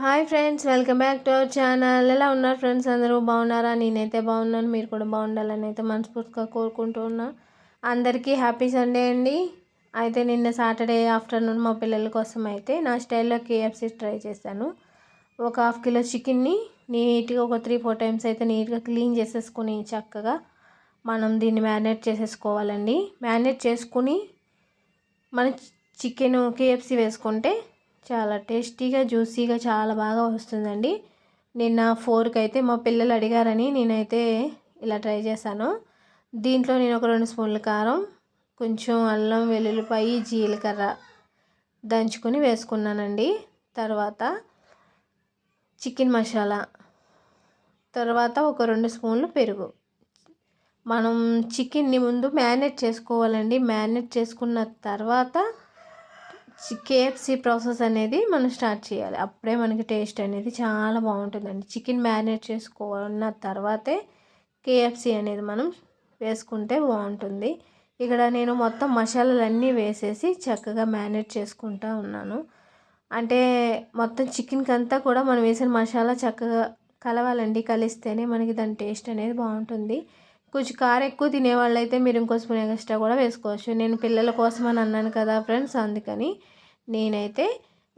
Hi friends, welcome back to our channel. ఎలా ఉన్నారు friends? అందరూ బాగున్నారా? నేనైతే బాగున్నాను. మీరు కూడా బాగుండాలని అయితే మనస్ఫూర్తిగా కోరుకుంటూ ఉన్నా. అందరికీ హ్యాపీ సండే అండి. అయితే నిన్న సాటర్డే ఆఫ్టర్నూన్ మా పిల్లల కోసం అయితే నా స్టైల్లో కేఎఫ్సీ ట్రై చేశాను. ఒక హాఫ్ కిలో చికెన్ని నీట్గా ఒక 3-4 టైమ్స్ అయితే నీట్గా క్లీన్ చేసేసుకుని చక్కగా మనం దీన్ని మ్యారినేట్ చేసేసుకోవాలండి. మ్యారినేట్ చేసుకుని మన చికెన్ కేఎఫ్సీ వేసుకుంటే చాలా టేస్టీగా జ్యూసీగా చాలా బాగా వస్తుందండి. నిన్న 4కి అయితే మా పిల్లలు అడిగారని నేనైతే ఇలా ట్రై చేశాను. దీంట్లో నేను ఒక 2 స్పూన్ల కారం, కొంచెం అల్లం వెల్లుల్లిపాయ జీలకర్ర దంచుకొని వేసుకున్నానండి. తర్వాత చికెన్ మసాలా, తర్వాత ఒక 2 స్పూన్లు పెరుగు. మనం చికెన్ని ముందు మ్యారినేట్ చేసుకోవాలండి. మ్యారినేట్ చేసుకున్న తర్వాత కేఎఫ్సీ ప్రాసెస్ అనేది మనం స్టార్ట్ చేయాలి. అప్పుడే మనకి టేస్ట్ అనేది చాలా బాగుంటుందండి. చికెన్ మ్యారినేట్ చేసుకున్న తర్వాతే కేఎఫ్సీ అనేది మనం వేసుకుంటే బాగుంటుంది. ఇక్కడ నేను మొత్తం మసాలాలన్నీ వేసేసి చక్కగా మ్యారినేట్ చేసుకుంటూ ఉన్నాను. అంటే మొత్తం చికెన్కి అంతా కూడా మనం వేసిన మసాలా చక్కగా కలవాలండి. కలిస్తేనే మనకి దాని టేస్ట్ అనేది బాగుంటుంది. కొంచెం కారం ఎక్కువ తినేవాళ్ళు అయితే మీరు ఇంకో స్పూన్ ఎక్స్ట్రా కూడా వేసుకోవచ్చు. నేను పిల్లల కోసం అని అన్నాను కదా ఫ్రెండ్స్, అందుకని నేనైతే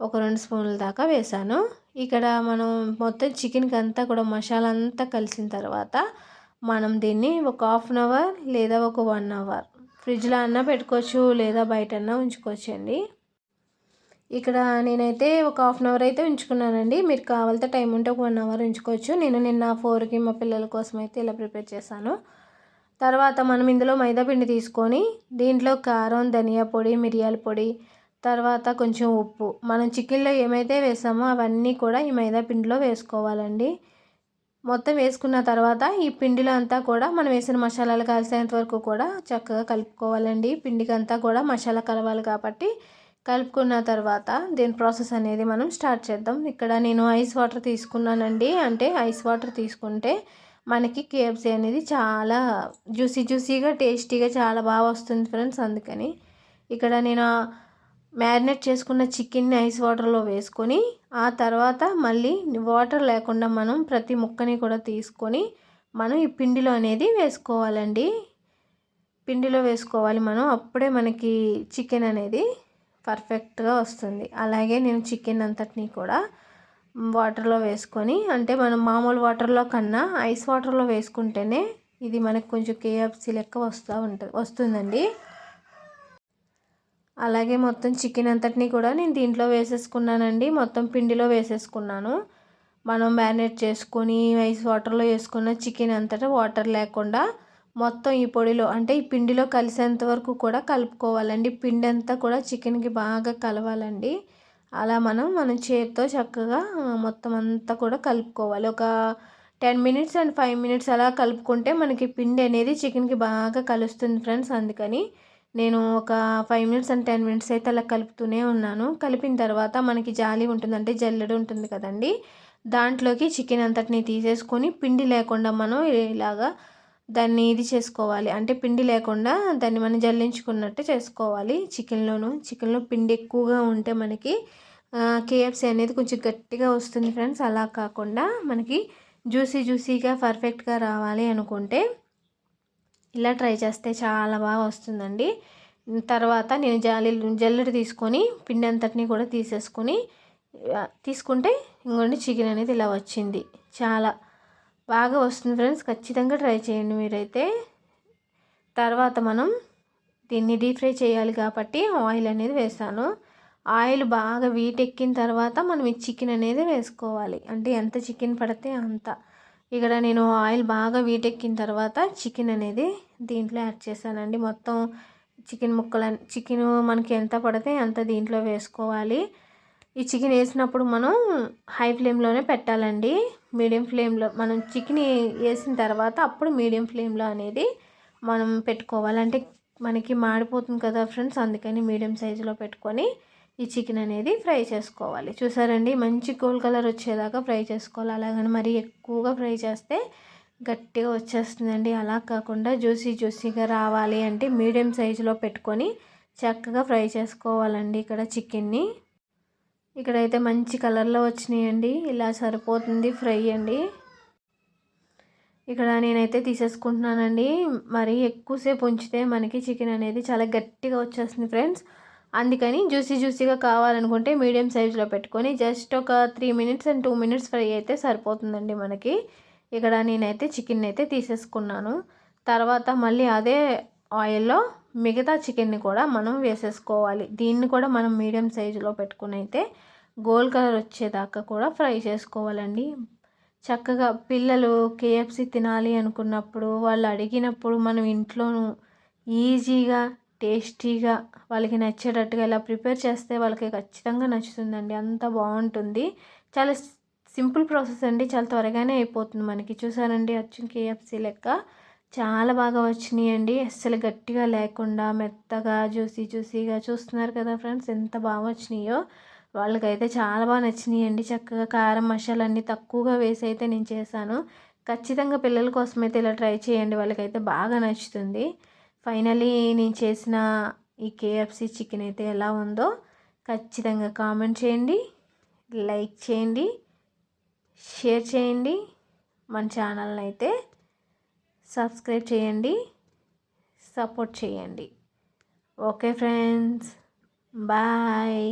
ఒక 2 స్పూన్ల దాకా వేసాను. ఇక్కడ మనం మొత్తం చికెన్కి అంతా కూడా మసాలా అంతా కలిసిన తర్వాత మనం దీన్ని ఒక హాఫ్ అన్ అవర్ లేదా ఒక 1 అవర్ ఫ్రిడ్జ్లో అన్నా పెట్టుకోవచ్చు, లేదా బయటన్నా ఉంచుకోవచ్చండి. ఇక్కడ నేనైతే ఒక హాఫ్ అన్ అవర్ అయితే ఉంచుకున్నానండి. మీరు కావాలంటే టైం ఉంటే ఒక 1 అవర్ ఉంచుకోవచ్చు. నేను నిన్న 4కి మా పిల్లల కోసం అయితే ఇలా ప్రిపేర్ చేశాను. తర్వాత మనం ఇందులో మైదా పిండి తీసుకొని దీంట్లో కారం, ధనియా పొడి, మిరియాల పొడి, తర్వాత కొంచెం ఉప్పు, మనం చికెన్లో ఏమైతే వేసామో అవన్నీ కూడా ఈ మైదా పిండిలో వేసుకోవాలండి. మొత్తం వేసుకున్న తర్వాత ఈ పిండిలో అంతా కూడా మనం వేసిన మసాలాలు కలిసేంత వరకు కూడా చక్కగా కలుపుకోవాలండి. పిండికి అంతా కూడా మసాలా కలవాలి కాబట్టి కలుపుకున్న తర్వాత దీని ప్రాసెస్ అనేది మనం స్టార్ట్ చేద్దాం. ఇక్కడ నేను ఐస్ వాటర్ తీసుకున్నానండి. అంటే ఐస్ వాటర్ తీసుకుంటే మనకి కేఎఫ్సీ అనేది చాలా జ్యూసీగా టేస్టీగా చాలా బాగా వస్తుంది ఫ్రెండ్స్. అందుకని ఇక్కడ నేను మ్యారినేట్ చేసుకున్న చికెన్ని ఐస్ వాటర్లో వేసుకొని ఆ తర్వాత మళ్ళీ వాటర్ లేకుండా మనం ప్రతి ముక్కని కూడా తీసుకొని మనం ఈ పిండిలో అనేది వేసుకోవాలండి. పిండిలో వేసుకోవాలి మనం, అప్పుడే మనకి చికెన్ అనేది పర్ఫెక్ట్గా వస్తుంది. అలాగే నేను చికెన్ అంతటినీ కూడా వాటర్లో వేసుకొని, అంటే మనం మామూలు వాటర్లో కన్నా ఐస్ వాటర్లో వేసుకుంటేనే ఇది మనకు కొంచెం కేఎఫ్సీ లెక్క వస్తుందండి. అలాగే మొత్తం చికెన్ అంతటినీ కూడా నేను దీంట్లో వేసేసుకున్నానండి. మొత్తం పిండిలో వేసేసుకున్నాను. మనం మ్యారినేట్ చేసుకొని ఐస్ వాటర్లో వేసుకున్న చికెన్ అంతటా వాటర్ లేకుండా మొత్తం ఈ పొడిలో, అంటే ఈ పిండిలో కలిసేంత వరకు కూడా కలుపుకోవాలండి. పిండి అంతా కూడా చికెన్కి బాగా కలవాలండి. అలా మనం చేతితో చక్కగా మొత్తం అంతా కూడా కలుపుకోవాలి. ఒక 10 మినిట్స్ అండ్ 5 మినిట్స్ అలా కలుపుకుంటే మనకి పిండి అనేది చికెన్కి బాగా కలుస్తుంది ఫ్రెండ్స్. అందుకని నేను ఒక 5 మినిట్స్ అండ్ 10 మినిట్స్ అయితే అలా కలుపుతూనే ఉన్నాను. కలిపిన తర్వాత మనకి జాలి ఉంటుంది, అంటే జల్లెడ ఉంటుంది కదండి, దాంట్లోకి చికెన్ అంతటిని తీసేసుకొని పిండి లేకుండా మనం ఇలాగా దాన్ని ఇది చేసుకోవాలి. అంటే పిండి లేకుండా దాన్ని మనం జల్లించుకున్నట్టు చేసుకోవాలి. చికెన్లో పిండి ఎక్కువగా ఉంటే మనకి కేఎఫ్సీ అనేది కొంచెం గట్టిగా వస్తుంది ఫ్రెండ్స్. అలా కాకుండా మనకి జ్యూసీగా పర్ఫెక్ట్గా రావాలి అనుకుంటే ఇలా ట్రై చేస్తే చాలా బాగా వస్తుందండి. తర్వాత నేను జల్లెడ తీసుకొని పిండి అంతటిని కూడా తీసుకుంటే ఇంకోండి చికెన్ అనేది ఇలా వచ్చింది. చాలా బాగా వస్తుంది ఫ్రెండ్స్. ఖచ్చితంగా ట్రై చేయండి మీరైతే. తర్వాత మనం దీన్ని డీప్ ఫ్రై చేయాలి కాబట్టి ఆయిల్ అనేది వేసాను. ఆయిల్ బాగా వీటెక్కిన తర్వాత మనం ఈ చికెన్ అనేది వేసుకోవాలి. అంటే ఎంత చికెన్ పడితే అంత. ఇక్కడ నేను ఆయిల్ బాగా వీటెక్కిన తర్వాత చికెన్ అనేది దీంట్లో యాడ్ చేశానండి. మొత్తం చికెన్ మనకి ఎంత పడితే అంత దీంట్లో వేసుకోవాలి. ఈ చికెన్ వేసినప్పుడు మనం హై ఫ్లేమ్లోనే పెట్టాలండి. మీడియం ఫ్లేమ్లో మనం చికెన్ వేసిన తర్వాత అప్పుడు మీడియం ఫ్లేమ్లో అనేది మనం పెట్టుకోవాలి. అంటే మనకి మాడిపోతుంది కదా ఫ్రెండ్స్, అందుకని మీడియం సైజులో పెట్టుకొని ఈ చికెన్ అనేది ఫ్రై చేసుకోవాలి. చూసారండి, మంచి గోల్డ్ కలర్ వచ్చేదాకా ఫ్రై చేసుకోవాలి. అలాగని మరీ ఎక్కువగా ఫ్రై చేస్తే గట్టిగా వచ్చేస్తుందండి. అలా కాకుండా జ్యూసీగా రావాలి అంటే మీడియం సైజులో పెట్టుకొని చక్కగా ఫ్రై చేసుకోవాలండి ఇక్కడ చికెన్ని. ఇక్కడైతే మంచి కలర్లో వచ్చినాయండి. ఇలా సరిపోతుంది ఫ్రై అండి. ఇక్కడ నేనైతే తీసేసుకుంటున్నానండి. మరి ఎక్కువసేపు ఉంచితే మనకి చికెన్ అనేది చాలా గట్టిగా వచ్చేస్తుంది ఫ్రెండ్స్. అందుకని జ్యూసీగా కావాలనుకుంటే మీడియం సైజులో పెట్టుకొని జస్ట్ ఒక 3 మినిట్స్ అండ్ 2 మినిట్స్ ఫ్రై అయితే సరిపోతుందండి మనకి. ఇక్కడ నేనైతే చికెన్ అయితే తీసేసుకున్నాను. తర్వాత మళ్ళీ అదే ఆయిల్లో మిగతా చికెన్ని కూడా మనం వేసేసుకోవాలి. దీన్ని కూడా మనం మీడియం సైజులో పెట్టుకుని అయితే గోల్డ్ కలర్ వచ్చేదాకా కూడా ఫ్రై చేసుకోవాలండి. చక్కగా పిల్లలు కేఎఫ్సి తినాలి అనుకున్నప్పుడు, వాళ్ళు అడిగినప్పుడు మనం ఇంట్లోనూ ఈజీగా, టేస్టీగా వాళ్ళకి నచ్చేటట్టుగా ఇలా ప్రిపేర్ చేస్తే వాళ్ళకి ఖచ్చితంగా నచ్చుతుందండి. అంత బాగుంటుంది. చాలా సింపుల్ ప్రాసెస్ అండి. చాలా త్వరగానే అయిపోతుంది మనకి. చూసారండి అచ్చం కేఎఫ్సి లెక్క చాలా బాగా వచ్చినాయండి. అస్సలు గట్టిగా లేకుండా మెత్తగా జ్యూసీగా చూస్తున్నారు కదా ఫ్రెండ్స్, ఎంత బాగా వచ్చినాయో. వాళ్ళకైతే చాలా బాగా నచ్చినాయండి. చక్కగా కారం మసాలా అన్నీ తక్కువగా వేసి అయితే నేను చేశాను. ఖచ్చితంగా పిల్లల కోసం అయితే ఇలా ట్రై చేయండి. వాళ్ళకైతే బాగా నచ్చుతుంది. ఫైనలీ నేను చేసిన ఈ కేఎఫ్సి చికెన్ అయితే ఎలా ఉందో ఖచ్చితంగా కామెంట్ చేయండి, లైక్ చేయండి, షేర్ చేయండి. మన ఛానల్ని అయితే సబ్స్క్రైబ్ చేయండి, సపోర్ట్ చేయండి. Okay friends, bye.